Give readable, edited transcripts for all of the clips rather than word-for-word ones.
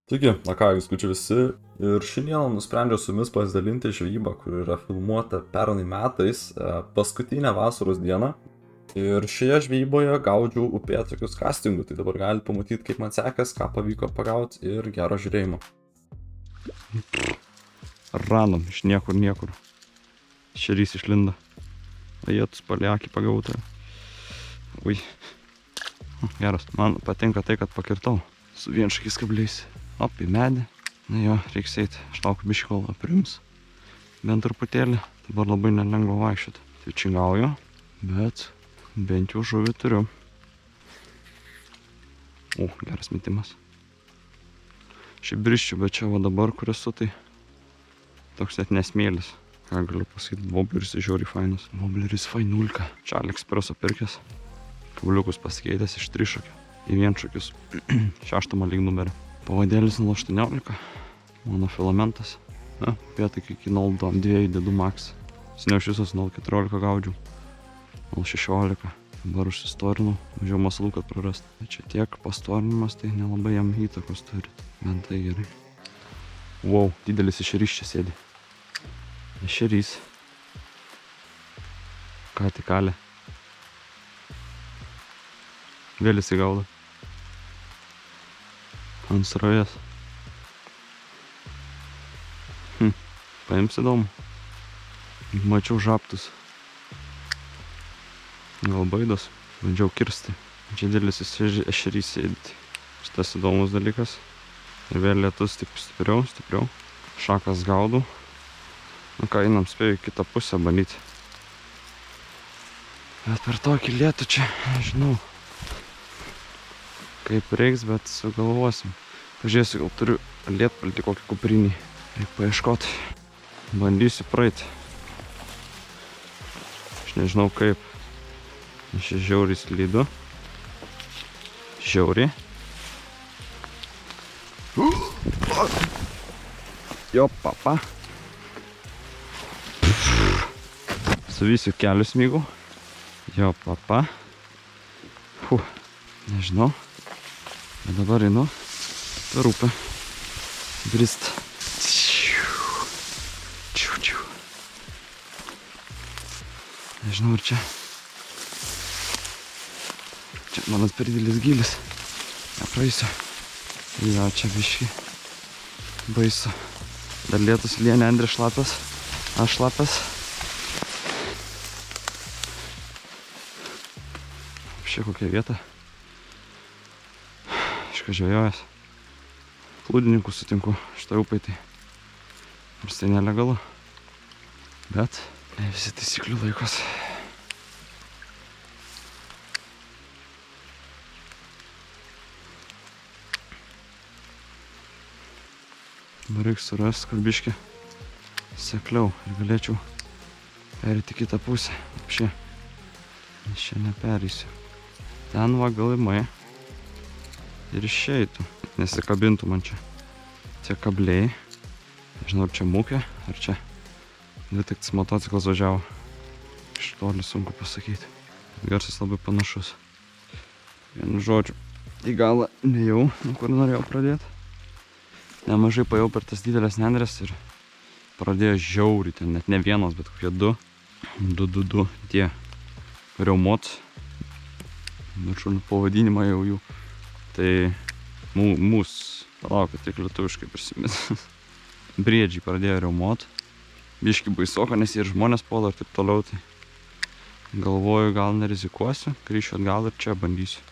Taigi, na ką, jūs gučiu visi, ir šiandieną nusprendžiau su jumis pasidalinti žvejybą, kur yra filmuota pernai metais, paskutinę vasaros dieną. Ir šioje žvejyboje gaudžiau upėtakius castingu, tai dabar galite pamatyti, kaip man sekės, ką pavyko pagauti ir gero žiūrėjimo. Random, iš niekur. Šerys išlindo. Jėtus paliakį pagauta. Ui. Geras. Man patinka tai, kad pakirtau su vienšakiais kabliais. Op, į medį. Na jo, reiks eiti. Aš laukiu biškį, kol aprims. Bent truputėlį. Dabar labai nelengva vaikščioti. Tai čingauju, bet bent jau žuvį turiu. Geras metimas. Šiaip briščiu, bet čia va dabar, kur esu, tai toks net nesmėlis. Ką galiu pasakyti, wobleris žiauriai fainas. Wobleris fainulka. Čia AliExpresso pirkęs. Kabliukus pasikeitęs iš trišakio į vienšakius 6 lyg numerį. Pavadėlis 0,18. Mano filamentas. Upėtakiai iki 0,2 dedu max. Seniau iš visos 0,14 gaudžiau. 0,16. Dabar užsistorinau. Mažiau masalų, kad prarast. Čia tiek pastorinimas, tai nelabai jam įtakos turi. Bent tai gerai. Wow, didelis ešerys čia sėdi. Ešerys. Ką tik kalė. Vėl įsigaudo. Ant srovės. Paims įdomu. Mačiau žaptus. Gal baidos. Bandžiau kirsti. Čia didelis ešerys sėdi. Šitas įdomus dalykas. Ir vėl lietus stipriau. Šakas gaudau. Nu ką, einam spėjau į kitą pusę bandyti. Bet per tokį lietų čia, nežinau, kaip reiks, bet sugalvosim. Pažiūrėsiu, gal turiu lietpaltį kokį kuprinį. Reikia paieškoti. Bandysiu praeiti. Aš nežinau kaip. Aš čia žiauriai slydu. Žiauriai. Jo, papa. Suvysiu kelius smygų. Jo, papa. Nežinau. Bet dabar einu per upę. Brist. Nežinau, ar čia. Čia manas per didelis gylis. Nepraeisiu. Jo, čia biškį. Baisu. Dar lietus lienė, Andrė šlapias. Aš šlapias. Čia kokia vieta. Žvejojęs. Plūdininkų sutinku šitą upai, tai nors tai nelegalu. Bet ne visi taisyklių laikos. Dabar reikia surasti, kad biškį sekliau ir galėčiau perėti kitą pusę. Apšė. Nes čia neperysiu. Ten va galimai. Ir išeitų, nesikabintų man čia tie kabliai. Nežinau, ar čia mūkė, ar čia dvitaktis motociklas važiavo. Iš toli sunku pasakyti. Garsas labai panašus. Vienu žodžiu, į galą nejau, nuo kur norėjau pradėti. Nemažai paėjau per tas didelės nendrės ir pradėjo žiauriai, ten net ne vienas, bet kokie du tie riaumot. Viršūnių pavadinimą jau jų. Tai laukia, tik lietuviškai prisimint. Briedžiai pradėjo riaumot. Biškį baisoka, nes jie ir žmonės puola ir taip toliau. Tai galvoju, gal nerizikuosiu, grįšiu atgal ir čia bandysiu.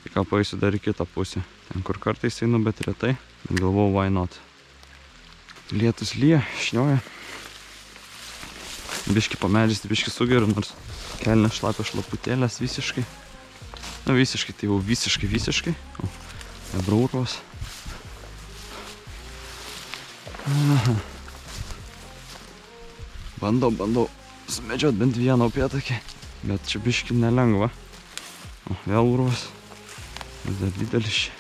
Tai ką paeisiu dar į kitą pusę. Ten kur kartais einu, bet retai. Bet galvoju, why not. Lietus lyja, šnioja. Biškį pamedžiais, biškį sugeriu, nors kelnė šlapia šlaputėlės visiškai. Nu visiškai, tai jau visiškai. Nebraurvos. Bandau sumedžiot bent vieną upėtakį. Bet čia biškį nelengva. Vėl urvas. Dar didelis čia.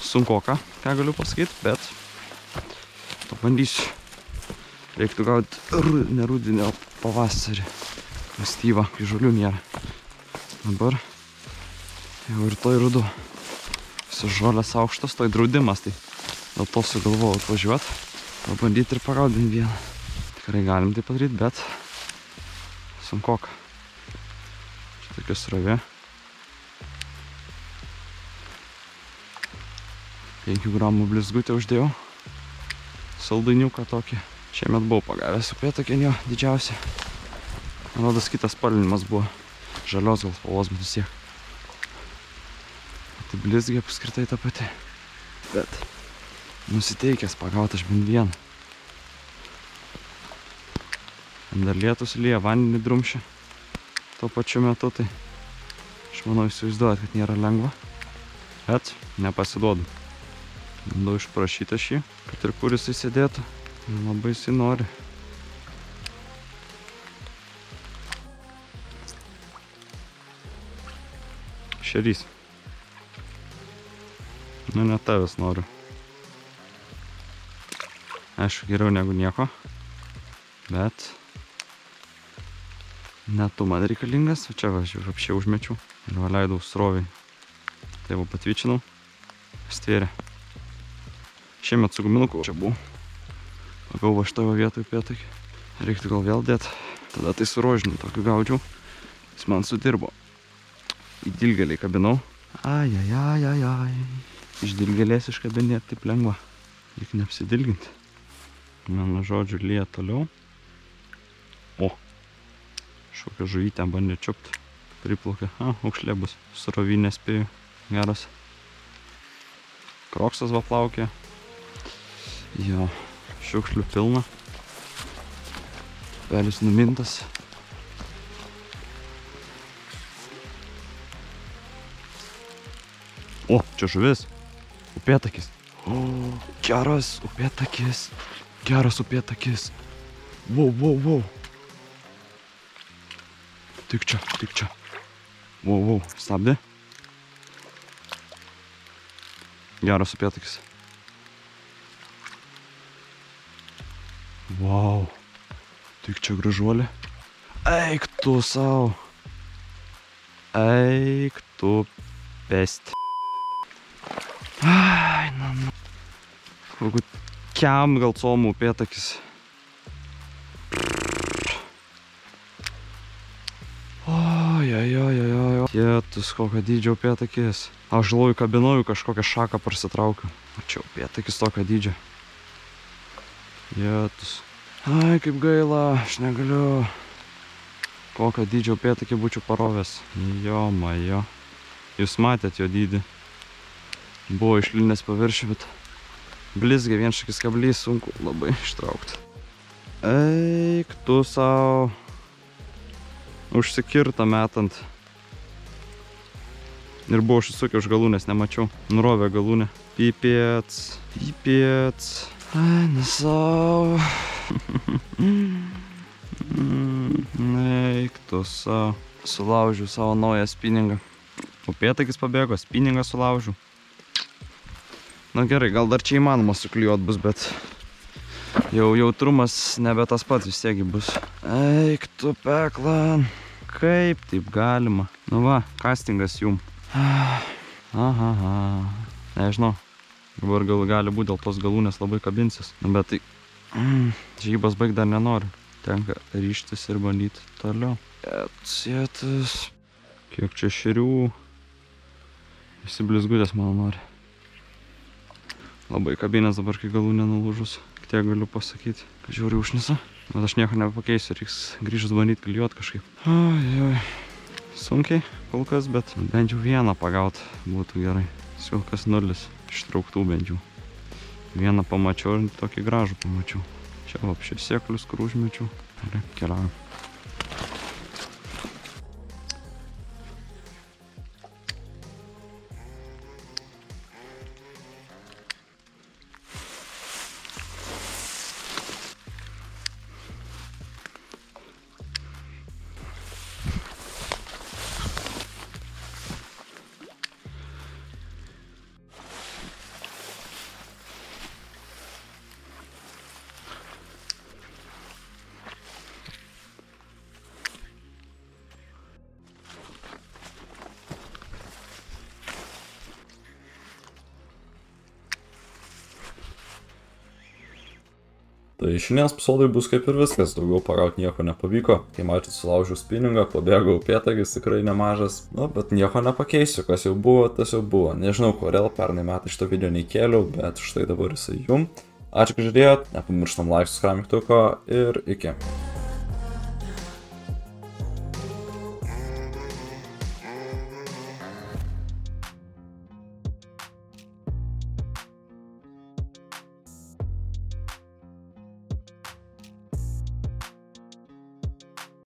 Sunkoka, ką galiu pasakyti, bet pabandysiu. Reiktų gauti ne rudenį, o pavasarį. Astyvą, kai žolių nėra. Dabar jau ir toj rudu. visos žolės aukštos, tai draudimas, tai dėl to sugalvojau atvažiuoti, pabandyti ir pagaudinti vieną. Tikrai galim tai padaryti, bet sunkoka. Čia tokia srovė. 5 gramų blizgutę uždėjau. Saldainiuką tokį. Šiemet buvau pagavęs upėtakį jo didžiausią. Man rodos kitas spalvinimas buvo. Žalios gal spalvos, bet vis tiek. Tai blizgė apskritai ta pati. Bet nusiteikęs pagauti aš bent vieną. Dar lietus lyja, vandenį drumšia. Tuo pačiu metu tai aš manau įsivaizduojat, kad nėra lengva. Bet nepasiduodu. Bandau išprašyti šį, kad ir kur jisai sėdėtų. Labai jisai nori. Šerys. Nu, ne tavęs noriu. Aišku, geriau negu nieko. Bet ne tu man reikalingas, o čia va, aš apšė užmečiau. Ir va leidau sroviai. Tai va patvyčinau. Stvėrė. Šiemet su guminuku čia buvau. Pagau va šitoje vietoje upėtakį. Reiktų gal vėl dėti. Tada tai su rožiniu tokiu gaudžiau. Jis man sudirbo. Į dilgelį kabinau. Ai. Iš dilgelės iškabinėti taip lengva. Reikia neapsidilginti. Mano žodžiu lyja toliau. O. Šokia žuvytę bandė čiupt. Priplaukė. Aukšlė bus. Srovinė spėjau. Geras. Kroksas va plaukė. Jo. Šiukšlių pilna. Pelis numintas. O, čia žuvis. Upėtakis. O, geras upėtakis. Geras upėtakis. Wow. Tik čia. Wow, stabdė. Geras upėtakis. Wow. Tik čia gražuolė. Eik tu sau. Eik tu pesti. Ai, na. Kokiu kiam gal comų upėtakis. Oi. Tėtus, kokio dydžio upėtakis. Aš žalvoju kabinojų kažkokią šaką prasitraukiu. O čia upėtakis tokio dydžio. Tėtus. Ai, kaip gaila, aš negaliu. Kokio dydžio upėtakį būčiau parovęs. Jo. Jūs matėt jo dydį. Buvo išlinęs paviršių, bet blizgė vienšakis kablys, sunku labai ištraukti. Eik tu sau. Užsikirta metant. Ir buvo užsisukė už galūnės, nemačiau. Nurovė galūnę. Pipėts. Ai, nesau. Eik tu sau. Sulaužiu savo naują spiningą. Upėtakis pabėgo, spiningą sulaužiu. Na gerai, gal dar čia įmanoma suklijuot bus, bet jau jautrumas nebe tas pats vis tiek bus. Eik tu peklan. Kaip taip galima? Nu va, castingas jum. Nežinau. Dabar gali būti dėl tos galūnės labai kabinsis. Nu bet tai žvejybos baigt dar nenoriu. Tenka ryžtis ir bandyti toliau. Sėtas. Kiek čia šerių. Visi blizgutės mano nori. Labai kabinės dabar, kai galūnė nulūžus. Tiek galiu pasakyti, kad žiūri užnisa. Bet aš nieko nepakeisiu, reiks grįžus bandyti klijuot kažkaip. Oi. Sunkiai kol kas, bet bent jau vieną pagaut būtų gerai. Kol kas 0 ištrauktų bent jau. Vieną pamačiau ir tokį gražų pamačiau. Čia apšė sėklius, kur užmečiau. Ir keliauju. Tai šiandienos episodui bus kaip ir viskas, daugiau pagauti nieko nepavyko. Kai mačiau sulaužiau spinningą, pabėgau upėtakis tikrai nemažas. Nu, bet nieko nepakeisiu, kas jau buvo, tas jau buvo. Nežinau, kodėl pernai metai šito video neįkėliau, bet štai dabar jisai jum. Ačiū, kad žiūrėjot, nepamirštam like, subscribe mygtuko ir iki.